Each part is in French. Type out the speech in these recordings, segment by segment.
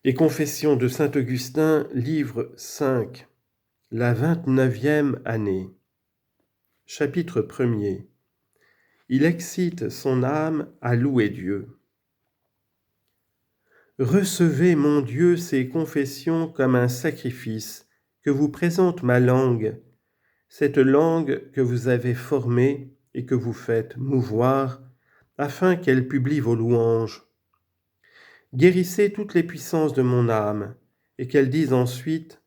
Les Confessions de saint Augustin, livre 5, la 29e année. Chapitre 1er. Il excite son âme à louer Dieu. Recevez, mon Dieu, ces confessions comme un sacrifice que vous présente ma langue, cette langue que vous avez formée et que vous faites mouvoir, afin qu'elle publie vos louanges. Guérissez toutes les puissances de mon âme, et qu'elle dise ensuite,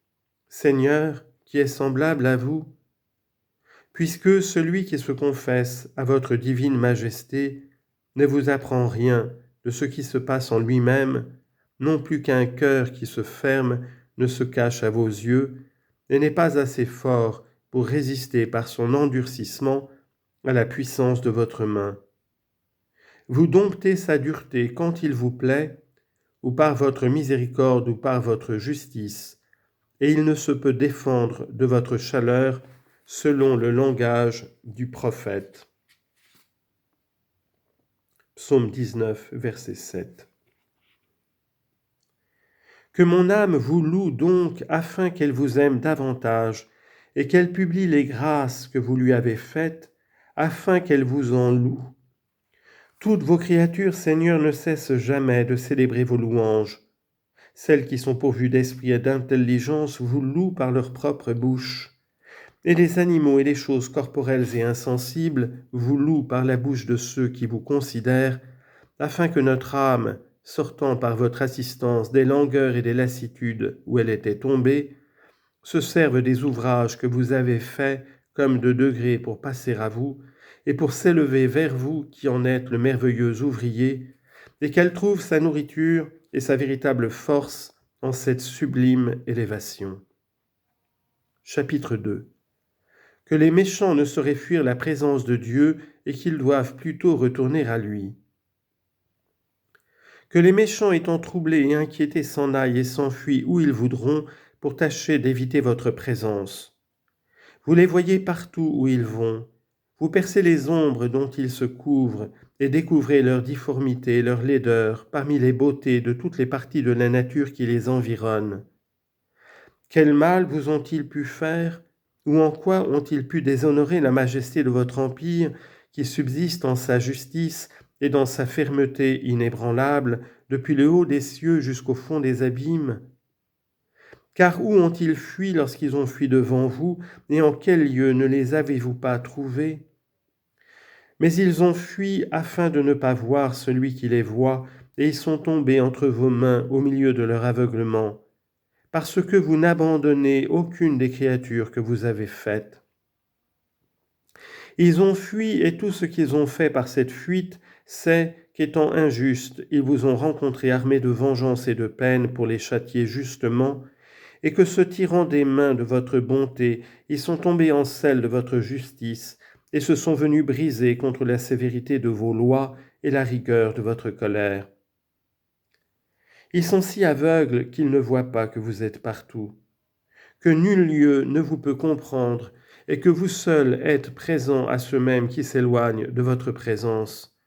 Seigneur, qui est semblable à vous, puisque celui qui se confesse à votre divine majesté ne vous apprend rien de ce qui se passe en lui-même, non plus qu'un cœur qui se ferme ne se cache à vos yeux, et n'est pas assez fort pour résister par son endurcissement à la puissance de votre main. Vous domptez sa dureté quand il vous plaît, ou par votre miséricorde ou par votre justice, et il ne se peut défendre de votre chaleur selon le langage du prophète. Psaume 19, verset 7. Que mon âme vous loue donc afin qu'elle vous aime davantage et qu'elle publie les grâces que vous lui avez faites afin qu'elle vous en loue. Toutes vos créatures, Seigneur, ne cessent jamais de célébrer vos louanges. Celles qui sont pourvues d'esprit et d'intelligence vous louent par leur propre bouche. Et les animaux et les choses corporelles et insensibles vous louent par la bouche de ceux qui vous considèrent, afin que notre âme, sortant par votre assistance des langueurs et des lassitudes où elle était tombée, se serve des ouvrages que vous avez faits comme de degrés pour passer à vous, et pour s'élever vers vous qui en êtes le merveilleux ouvrier, et qu'elle trouve sa nourriture et sa véritable force en cette sublime élévation. Chapitre 2. Que les méchants ne sauraient fuir la présence de Dieu et qu'ils doivent plutôt retourner à lui. Que les méchants étant troublés et inquiétés s'en aillent et s'enfuient où ils voudront pour tâcher d'éviter votre présence. Vous les voyez partout où ils vont. Vous percez les ombres dont ils se couvrent et découvrez leur difformité, leur laideur parmi les beautés de toutes les parties de la nature qui les environnent. Quel mal vous ont-ils pu faire, ou en quoi ont-ils pu déshonorer la majesté de votre empire qui subsiste en sa justice et dans sa fermeté inébranlable depuis le haut des cieux jusqu'au fond des abîmes? Car où ont-ils fui lorsqu'ils ont fui devant vous, et en quel lieu ne les avez-vous pas trouvés? Mais ils ont fui afin de ne pas voir celui qui les voit, et ils sont tombés entre vos mains au milieu de leur aveuglement, parce que vous n'abandonnez aucune des créatures que vous avez faites. Ils ont fui, et tout ce qu'ils ont fait par cette fuite, c'est qu'étant injustes, ils vous ont rencontrés armés de vengeance et de peine pour les châtier justement, et que se tirant des mains de votre bonté, ils sont tombés en selle de votre justice, et se sont venus briser contre la sévérité de vos lois et la rigueur de votre colère. Ils sont si aveugles qu'ils ne voient pas que vous êtes partout, que nul lieu ne vous peut comprendre, et que vous seul êtes présent à ceux-mêmes qui s'éloignent de votre présence.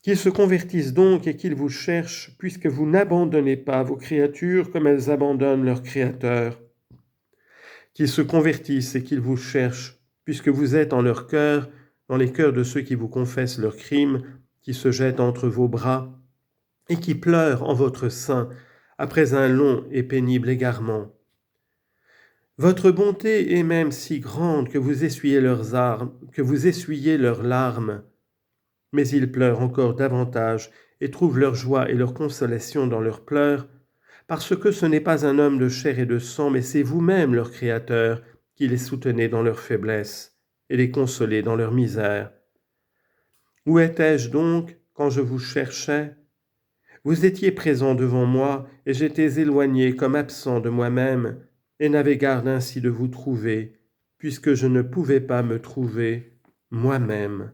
Qu'ils se convertissent donc et qu'ils vous cherchent, puisque vous n'abandonnez pas vos créatures comme elles abandonnent leur Créateur. Qu'ils se convertissent et qu'ils vous cherchent, puisque vous êtes en leur cœur, dans les cœurs de ceux qui vous confessent leurs crimes, qui se jettent entre vos bras, et qui pleurent en votre sein, après un long et pénible égarement. Votre bonté est même si grande que vous essuyez leurs larmes, mais ils pleurent encore davantage et trouvent leur joie et leur consolation dans leurs pleurs, parce que ce n'est pas un homme de chair et de sang, mais c'est vous-même leur Créateur qui les soutenez dans leur faiblesse et les consolez dans leur misère. Où étais-je donc quand je vous cherchais? Vous étiez présent devant moi, et j'étais éloigné comme absent de moi-même, et n'avais garde ainsi de vous trouver, puisque je ne pouvais pas me trouver moi-même.